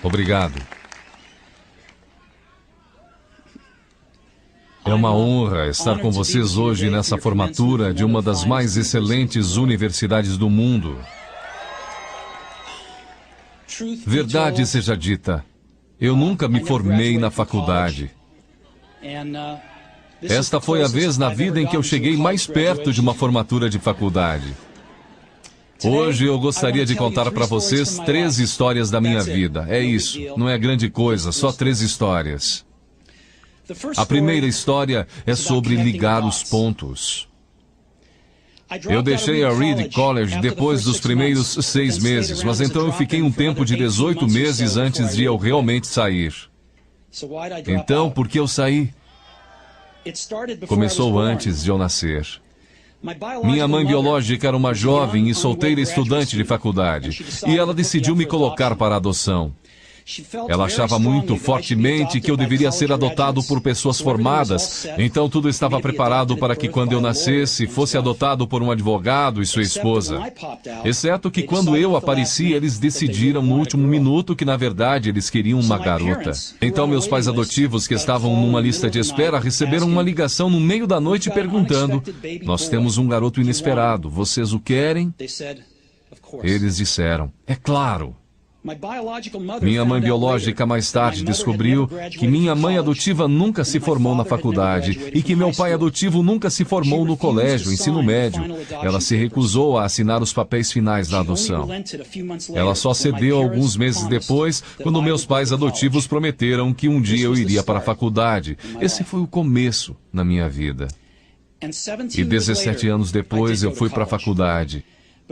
Obrigado. É uma honra estar com vocês hoje nessa formatura de uma das mais excelentes universidades do mundo. Verdade seja dita, eu nunca me formei na faculdade. Esta foi a vez na vida em que eu cheguei mais perto de uma formatura de faculdade. Hoje eu gostaria de contar para vocês 3 histórias da minha vida. É isso, não é grande coisa, só 3 histórias. A primeira história é sobre ligar os pontos. Eu deixei a Reed College depois dos primeiros 6 meses, mas então eu fiquei um tempo de 18 meses antes de eu realmente sair. Então, por que eu saí? Começou antes de eu nascer. Minha mãe biológica era uma jovem e solteira estudante de faculdade, e ela decidiu me colocar para adoção. Ela achava muito fortemente que eu deveria ser adotado por pessoas formadas, então tudo estava preparado para que quando eu nascesse, fosse adotado por um advogado e sua esposa. Exceto que quando eu apareci, eles decidiram no último minuto que na verdade eles queriam uma garota. Então meus pais adotivos, que estavam numa lista de espera, receberam uma ligação no meio da noite perguntando: "Nós temos um garoto inesperado, vocês o querem?" Eles disseram: "É claro." Minha mãe biológica mais tarde descobriu que minha mãe adotiva nunca se formou na faculdade e que meu pai adotivo nunca se formou no colégio, ensino médio. Ela se recusou a assinar os papéis finais da adoção. Ela só cedeu alguns meses depois, quando meus pais adotivos prometeram que um dia eu iria para a faculdade. Esse foi o começo na minha vida. E 17 anos depois eu fui para a faculdade.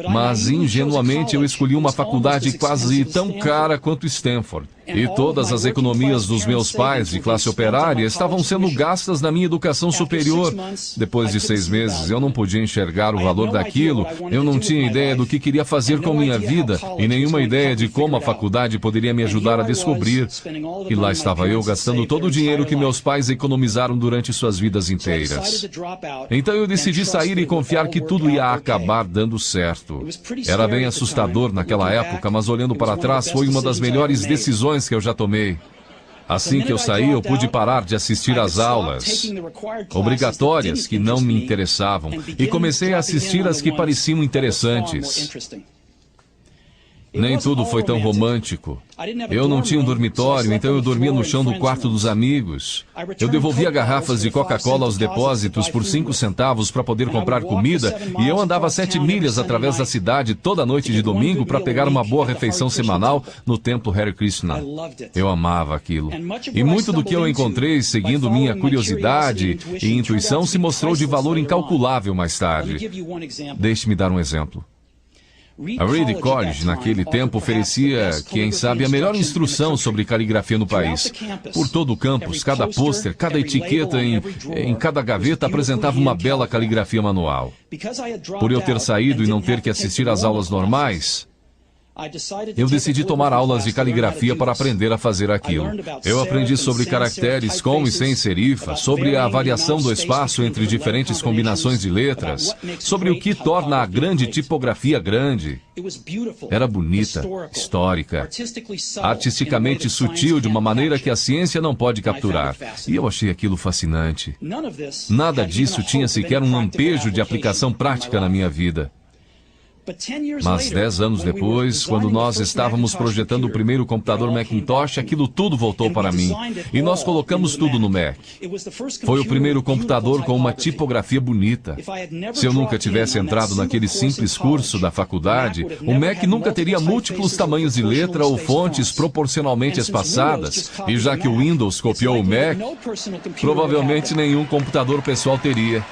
Mas, ingenuamente, eu escolhi uma faculdade quase tão cara quanto Stanford. E todas as economias dos meus pais, de classe operária, estavam sendo gastas na minha educação superior. Depois de 6 meses, eu não podia enxergar o valor daquilo, eu não tinha ideia do que queria fazer com minha vida, e nenhuma ideia de como a faculdade poderia me ajudar a descobrir. E lá estava eu, gastando todo o dinheiro que meus pais economizaram durante suas vidas inteiras. Então eu decidi sair e confiar que tudo ia acabar dando certo. Era bem assustador naquela época, mas olhando para trás, foi uma das melhores decisões que eu já tomei. Assim que eu saí, eu pude parar de assistir às aulas obrigatórias que não me interessavam e comecei a assistir as que pareciam interessantes. Nem tudo foi tão romântico. Eu não tinha um dormitório, então eu dormia no chão do quarto dos amigos. Eu devolvia garrafas de Coca-Cola aos depósitos por 5 centavos para poder comprar comida, e eu andava 7 milhas através da cidade toda noite de domingo para pegar uma boa refeição semanal no templo Hare Krishna. Eu amava aquilo. E muito do que eu encontrei seguindo minha curiosidade e intuição se mostrou de valor incalculável mais tarde. Deixe-me dar um exemplo. A Reed College, naquele tempo, oferecia, quem sabe, a melhor instrução sobre caligrafia no país. Por todo o campus, cada pôster, cada etiqueta em cada gaveta apresentava uma bela caligrafia manual. Por eu ter saído e não ter que assistir às aulas normais, eu decidi tomar aulas de caligrafia para aprender a fazer aquilo. Eu aprendi sobre caracteres com e sem serifa, sobre a variação do espaço entre diferentes combinações de letras, sobre o que torna a grande tipografia grande. Era bonita, histórica, artisticamente sutil de uma maneira que a ciência não pode capturar. E eu achei aquilo fascinante. Nada disso tinha sequer um lampejo de aplicação prática na minha vida. Mas 10 anos depois, quando nós estávamos projetando o primeiro computador Macintosh, aquilo tudo voltou para mim. E nós colocamos tudo no Mac. Foi o primeiro computador com uma tipografia bonita. Se eu nunca tivesse entrado naquele simples curso da faculdade, o Mac nunca teria múltiplos tamanhos de letra ou fontes proporcionalmente espaçadas. E já que o Windows copiou o Mac, provavelmente nenhum computador pessoal teria.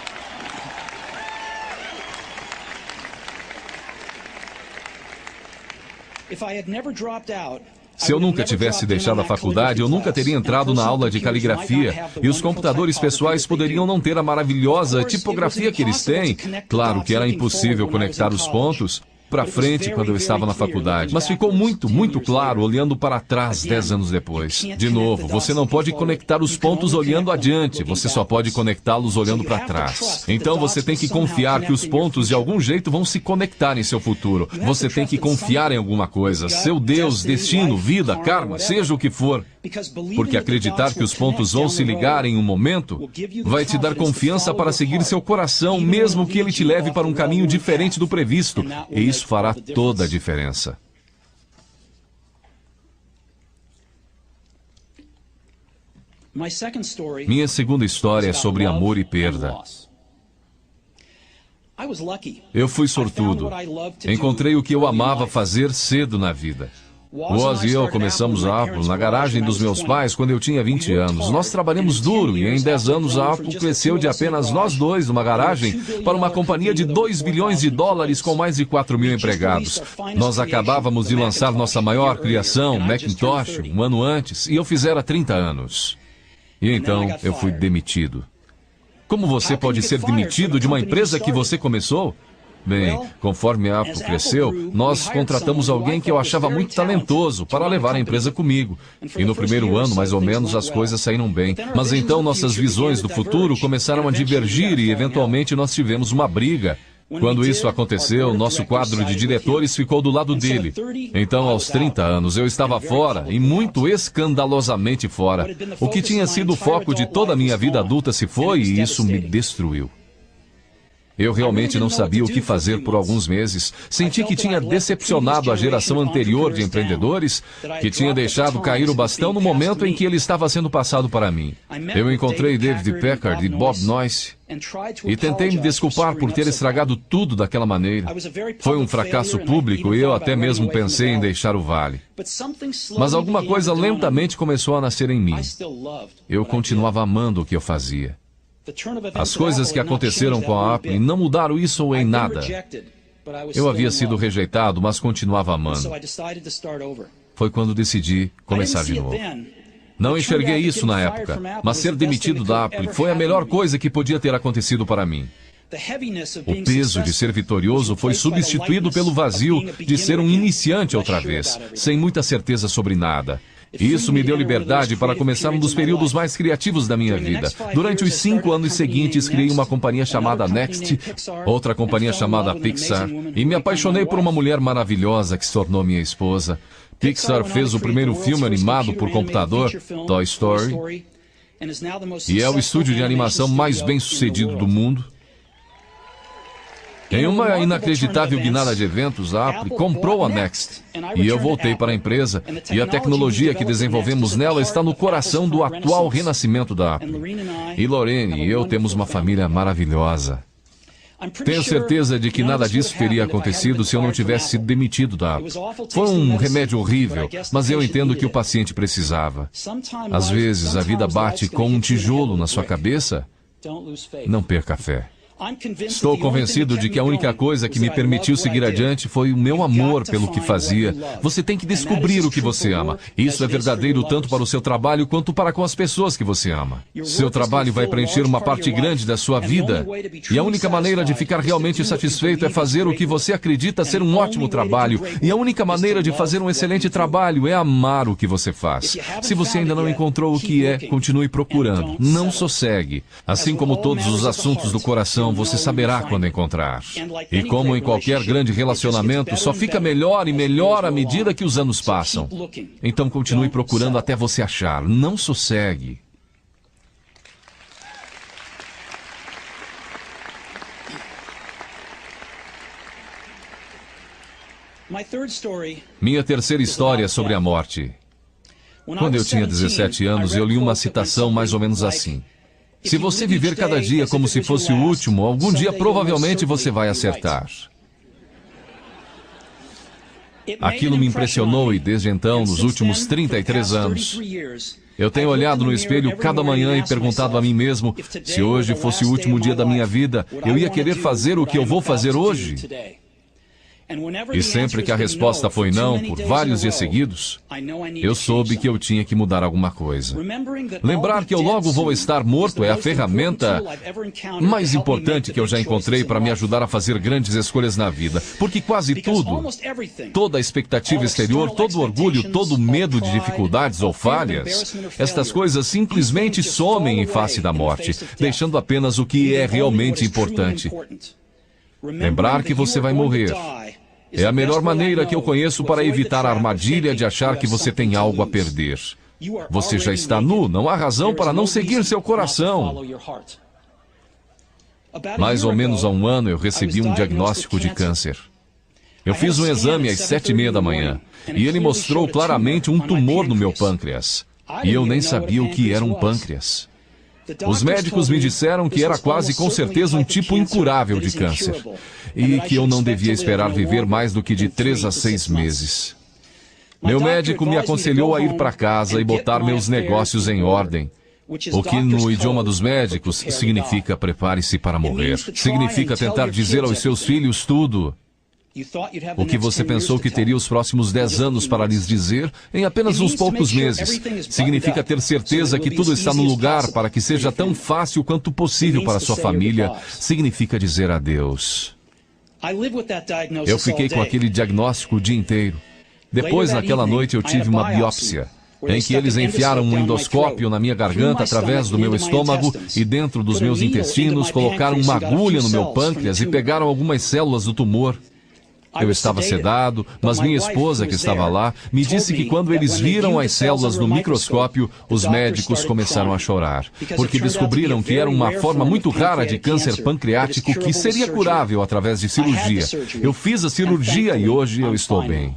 Se eu nunca tivesse deixado a faculdade, eu nunca teria entrado na aula de caligrafia, e os computadores pessoais poderiam não ter a maravilhosa tipografia que eles têm. Claro que era impossível conectar os pontos, para frente quando eu estava na faculdade, mas ficou muito claro olhando para trás 10 anos depois. De novo, você não pode conectar os pontos olhando adiante, você só pode conectá-los olhando para trás. Então você tem que confiar que os pontos de algum jeito vão se conectar em seu futuro. Você tem que confiar em alguma coisa, seu Deus, destino, vida, karma, seja o que for. Porque acreditar que os pontos vão se ligar em um momento vai te dar confiança para seguir seu coração, mesmo que ele te leve para um caminho diferente do previsto. E isso fará toda a diferença. Minha segunda história é sobre amor e perda. Eu fui sortudo. Encontrei o que eu amava fazer cedo na vida. Woz e eu começamos a Apple na garagem dos meus pais quando eu tinha 20 anos. Nós trabalhamos duro e em 10 anos a Apple cresceu de apenas nós dois numa garagem para uma companhia de $2 bilhões com mais de 4 mil empregados. Nós acabávamos de lançar nossa maior criação, Macintosh, um ano antes, e eu fizera 30 anos. E então eu fui demitido. Como você pode ser demitido de uma empresa que você começou? Bem, conforme a Apple cresceu, nós contratamos alguém que eu achava muito talentoso para levar a empresa comigo. E no primeiro ano, mais ou menos, as coisas saíram bem. Mas então nossas visões do futuro começaram a divergir e, eventualmente, nós tivemos uma briga. Quando isso aconteceu, nosso quadro de diretores ficou do lado dele. Então, aos 30 anos, eu estava fora, e muito escandalosamente fora. O que tinha sido o foco de toda a minha vida adulta se foi, e isso me destruiu. Eu realmente não sabia o que fazer por alguns meses. Senti que tinha decepcionado a geração anterior de empreendedores, que tinha deixado cair o bastão no momento em que ele estava sendo passado para mim. Eu encontrei David Packard e Bob Noyce e tentei me desculpar por ter estragado tudo daquela maneira. Foi um fracasso público e eu até mesmo pensei em deixar o vale. Mas alguma coisa lentamente começou a nascer em mim. Eu continuava amando o que eu fazia. As coisas que aconteceram com a Apple não mudaram isso em nada. Eu havia sido rejeitado, mas continuava amando. Foi quando decidi começar de novo. Não enxerguei isso na época, mas ser demitido da Apple foi a melhor coisa que podia ter acontecido para mim. O peso de ser vitorioso foi substituído pelo vazio de ser um iniciante outra vez, sem muita certeza sobre nada. Isso me deu liberdade para começar um dos períodos mais criativos da minha vida. Durante os 5 anos seguintes, criei uma companhia chamada Next, outra companhia chamada Pixar, e me apaixonei por uma mulher maravilhosa que se tornou minha esposa. Pixar fez o primeiro filme animado por computador, Toy Story, e é o estúdio de animação mais bem-sucedido do mundo. Em uma inacreditável guinada de eventos, a Apple comprou a Next. E eu voltei para a empresa, e a tecnologia que desenvolvemos nela está no coração do atual renascimento da Apple. E Lorraine e eu temos uma família maravilhosa. Tenho certeza de que nada disso teria acontecido se eu não tivesse sido demitido da Apple. Foi um remédio horrível, mas eu entendo que o paciente precisava. Às vezes, a vida bate com um tijolo na sua cabeça. Não perca a fé. Estou convencido de que a única coisa que me permitiu seguir adiante foi o meu amor pelo que fazia. Você tem que descobrir o que você ama. Isso é verdadeiro tanto para o seu trabalho quanto para com as pessoas que você ama. Seu trabalho vai preencher uma parte grande da sua vida. E a única maneira de ficar realmente satisfeito é fazer o que você acredita ser um ótimo trabalho. E a única maneira de fazer um excelente trabalho é amar o que você faz. Se você ainda não encontrou o que é, continue procurando. Não sossegue. Assim como todos os assuntos do coração, você saberá quando encontrar. E como em qualquer grande relacionamento, só fica melhor e melhor à medida que os anos passam. Então continue procurando até você achar. Não sossegue. Minha terceira história é sobre a morte. Quando eu tinha 17 anos, eu li uma citação mais ou menos assim: se você viver cada dia como se fosse o último, algum dia provavelmente você vai acertar. Aquilo me impressionou e desde então, nos últimos 33 anos, eu tenho olhado no espelho cada manhã e perguntado a mim mesmo, se hoje fosse o último dia da minha vida, eu ia querer fazer o que eu vou fazer hoje? E sempre que a resposta foi não, por vários dias seguidos, eu soube que eu tinha que mudar alguma coisa. Lembrar que eu logo vou estar morto é a ferramenta mais importante que eu já encontrei para me ajudar a fazer grandes escolhas na vida. Porque quase tudo, toda a expectativa exterior, todo o orgulho, todo o medo de dificuldades ou falhas, estas coisas simplesmente somem em face da morte, deixando apenas o que é realmente importante. Lembrar que você vai morrer é a melhor maneira que eu conheço para evitar a armadilha de achar que você tem algo a perder. Você já está nu, não há razão para não seguir seu coração. Mais ou menos há um ano eu recebi um diagnóstico de câncer. Eu fiz um exame às 7h30 da manhã e ele mostrou claramente um tumor no meu pâncreas. E eu nem sabia o que era um pâncreas. Os médicos me disseram que era quase com certeza um tipo incurável de câncer e que eu não devia esperar viver mais do que de 3 a 6 meses. Meu médico me aconselhou a ir para casa e botar meus negócios em ordem, o que no idioma dos médicos significa prepare-se para morrer. Significa tentar dizer aos seus filhos tudo o que você pensou que teria os próximos 10 anos para lhes dizer em apenas uns poucos meses. Significa ter certeza que tudo está no lugar para que seja tão fácil quanto possível para sua família. Significa dizer adeus. Eu fiquei com aquele diagnóstico o dia inteiro. Depois, naquela noite, eu tive uma biópsia, em que eles enfiaram um endoscópio na minha garganta através do meu estômago e dentro dos meus intestinos, colocaram uma agulha no meu pâncreas e pegaram algumas células do tumor. Eu estava sedado, mas minha esposa, que estava lá, me disse que quando eles viram as células no microscópio, os médicos começaram a chorar, porque descobriram que era uma forma muito rara de câncer pancreático que seria curável através de cirurgia. Eu fiz a cirurgia e hoje eu estou bem.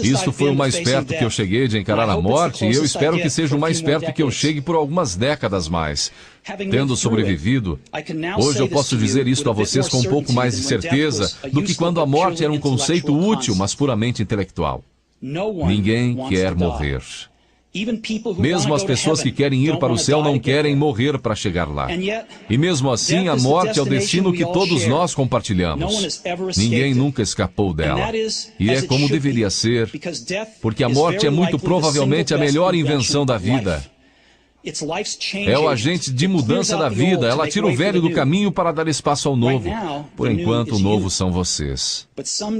Isso foi o mais perto que eu cheguei de encarar a morte e eu espero que seja o mais perto que eu chegue por algumas décadas mais. Tendo sobrevivido, hoje eu posso dizer isto a vocês com um pouco mais de certeza do que quando a morte era um conceito útil, mas puramente intelectual. Ninguém quer morrer. Mesmo as pessoas que querem ir para o céu não querem morrer para chegar lá. E mesmo assim, a morte é o destino que todos nós compartilhamos. Ninguém nunca escapou dela. E é como deveria ser, porque a morte é muito provavelmente a melhor invenção da vida. É o agente de mudança da vida. Ela tira o velho do caminho para dar espaço ao novo. Por enquanto, o novo são vocês.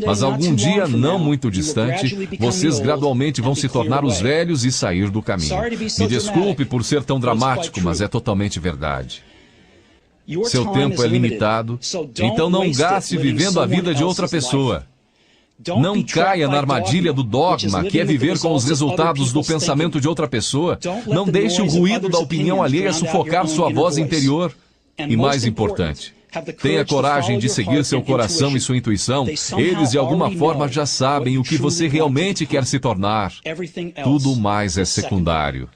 Mas algum dia, não muito distante, vocês gradualmente vão se tornar os velhos e sair do caminho. Me desculpe por ser tão dramático, mas é totalmente verdade. Seu tempo é limitado, então não gaste vivendo a vida de outra pessoa. Não caia na armadilha do dogma, que é viver com os resultados do pensamento de outra pessoa. Não deixe o ruído da opinião alheia sufocar sua voz interior. E mais importante, tenha coragem de seguir seu coração e sua intuição. Eles, de alguma forma, já sabem o que você realmente quer se tornar. Tudo mais é secundário.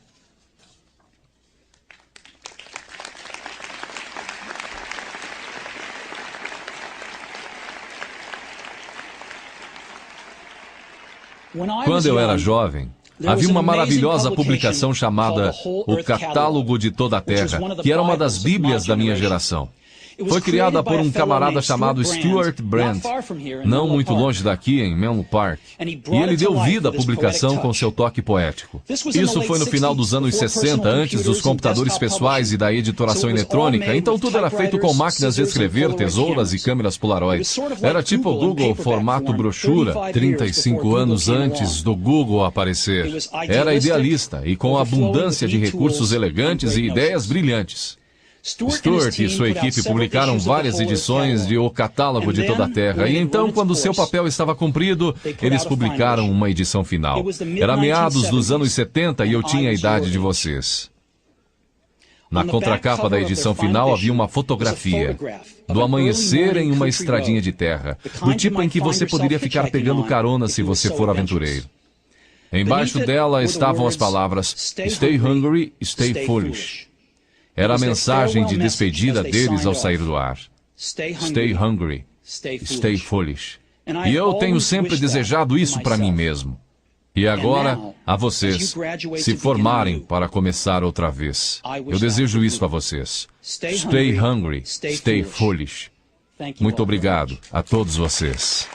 Quando eu era jovem, havia uma maravilhosa publicação chamada O Catálogo de Toda a Terra, que era uma das Bíblias da minha geração. Foi criada por um camarada chamado Stuart Brand, não muito longe daqui, em Menlo Park. E ele deu vida à publicação com seu toque poético. Isso foi no final dos anos 60, antes dos computadores pessoais e da editoração eletrônica, então tudo era feito com máquinas de escrever, tesouras e câmeras Polaroid. Era tipo o Google formato brochura, 35 anos antes do Google aparecer. Era idealista e com abundância de recursos elegantes e ideias brilhantes. Stuart e sua equipe publicaram várias edições de O Catálogo de Toda a Terra, e então, quando seu papel estava cumprido, eles publicaram uma edição final. Era meados dos anos 70 e eu tinha a idade de vocês. Na contracapa da edição final havia uma fotografia do amanhecer em uma estradinha de terra, do tipo em que você poderia ficar pegando carona se você for aventureiro. Embaixo dela estavam as palavras Stay Hungry, Stay Foolish. Era a mensagem de despedida deles ao sair do ar. Stay hungry, stay foolish. E eu tenho sempre desejado isso para mim mesmo. E agora, a vocês, se formarem para começar outra vez. Eu desejo isso a vocês. Stay hungry, stay foolish. Muito obrigado a todos vocês.